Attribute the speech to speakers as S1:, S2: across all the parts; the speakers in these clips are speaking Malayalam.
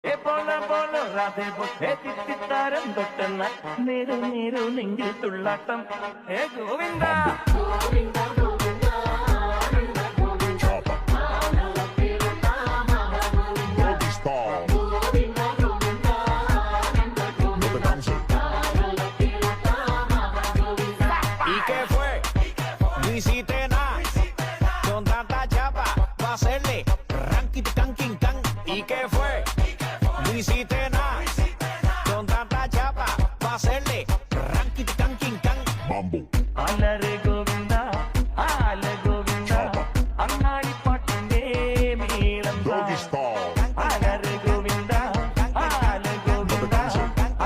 S1: बोलो बोलो राधे बोले तितारम തൊട്ടുന്ന നേരു നേരു നെഞ്ചിൽ തുള്ളാട്ടം ഹേ ഗോവിന്ദ ആലരെ ഗോവിന്ദ ആല ഗോവിന്ദ അങ്ങാടി പാട്ടിന്റെ മേളം ആലരെ ഗോവിന്ദ ആല ഗോവിന്ദ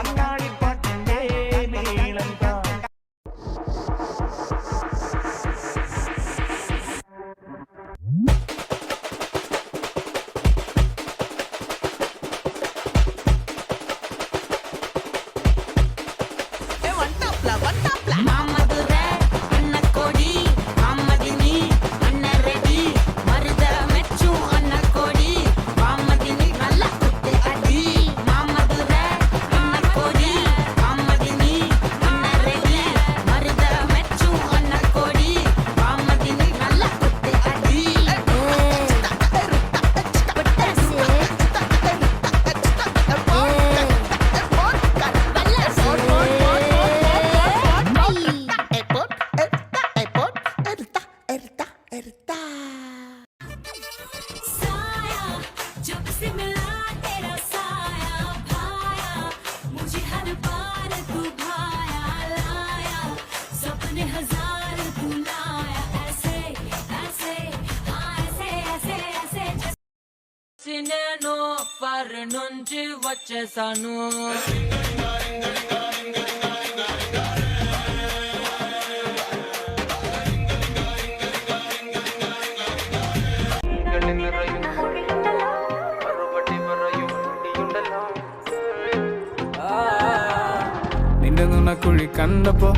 S1: അങ്ങാടി പാട്ടിന്റെ മേളം
S2: నేను పర్ నుంచి వచ్చేసాను
S3: നിന്റെ നുണക്കുഴി കണ്ടപ്പോ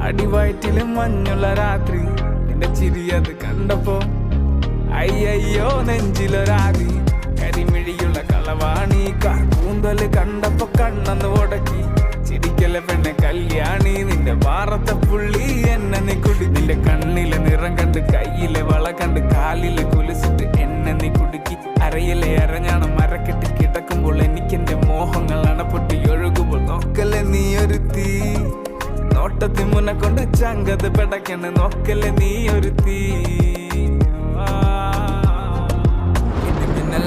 S3: അടിവയറ്റില് മഞ്ഞുള്ള രാത്രി നിന്റെ ചിരി അത് കണ്ടപ്പോ അയ്യോ നെഞ്ചിലൊരാതി കരിമിഴിയുള്ള കളവാണി കൂന്തല് കണ്ടപ്പോ കണ്ണന്ന് ഉടക്കി ചിരിക്കല പെണ്ണെ കല്യാണി നിന്റെ വാറത്തെ പുള്ളി എന്നെ നീ കുടി നിന്റെ കണ്ണിലെ നിറം കണ്ട് കയ്യിലെ വള കണ്ട് കാലിലെ കുലിച്ചിട്ട് എന്നെ നീ കുടുക്കി അരയിലെ അരഞ്ഞാണം മരക്കെട്ടി കിടക്കുമ്പോൾ എനിക്കെന്റെ മോഹങ്ങൾ അണപ്പൊട്ടി ഒഴുകുമ്പോൾ നോക്കല്ലേ നീ ഒരു തീ നോട്ടത്തി മുന കൊണ്ട് ചങ്കത് പെടക്കണ് നോക്കല്ലേ നീ ഒരു തീ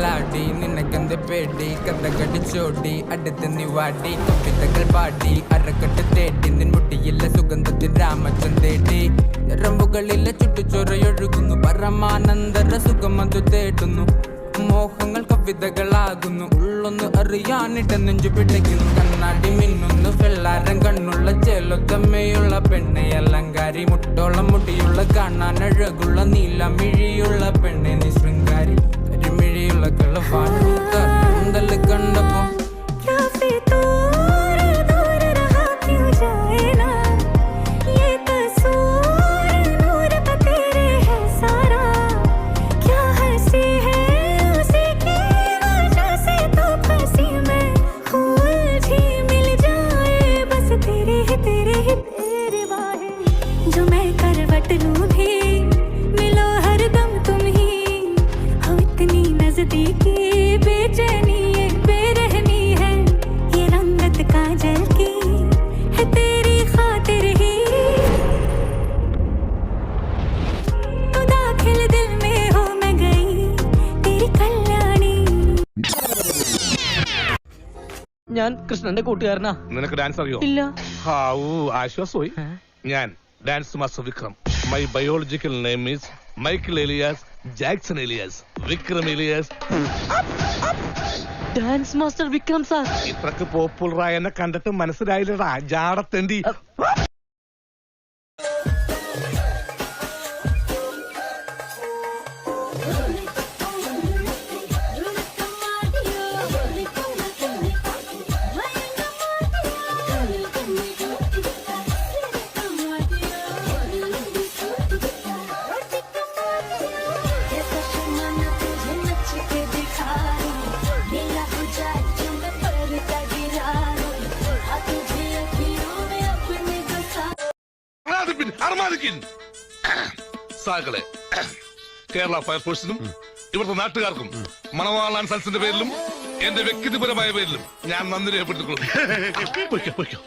S3: ലാടി നിനക്കെന്ത് പേടി കഥ കടിച്ചോടി അടുത്ത് നീ വാടി കവിതകൾ പാടി അരക്കെട്ട് തേടി നിൻ മുട്ടിയിലെ സുഗന്ധത്തിൽ രാമച്ചൻ തേടി ഞരമ്പുകളിലെ ചുട്ടുചൊറയൊഴുകുന്നു പരമാനന്ദര സുഖമതു തേടുന്നു മോഹങ്ങൾ കവിതകളാകുന്നു ഉള്ളൊന്ന് അറിയാനിട നെഞ്ചു പിടയ്ക്കുന്നു കണ്ണാടി മിന്നുന്നു വെള്ളാരം കണ്ണുള്ള ചേലൊത്തമ്മയുള്ള പെണ്ണെ അലങ്കാരി മുട്ടോളം മുടിയുള്ള കാണാൻ അഴകുള്ള നീലമിഴിയുള്ള പെണ്ണെ നീ ശൃംഗാരി കരിമിഴിയുള്ള കളവാണു കൂന്തല് കണ്ടപ്പോ
S4: ഞാൻ കൃഷ്ണന്റെ കൂട്ടുകാരനാ.
S5: നിനക്ക് ഡാൻസ് അറിയോ?
S4: ഇല്ല.
S5: ആശ്വാസമായി. ഞാൻ dance master Vikram. My biological name is Michael alias Jackson alias Vikram alias.
S4: Dance master Vikram sir.
S5: ഇത്രക്ക് പോപ്പുലറായ എന്നെ കണ്ടിട്ട് മനസ്സിലായില്ലടാ ജാടത്തേണ്ടി. അർമാദിക്കിൻ സാകളെ കേരള ഫയർഫോഴ്സിനും ഇവിടുത്തെ നാട്ടുകാർക്കും മണവാളാൻ സൽസിന്റെ പേരിലും എന്റെ വ്യക്തിപരമായ പേരിലും ഞാൻ നന്ദി രേഖപ്പെടുത്തിക്കൊള്ളുന്നു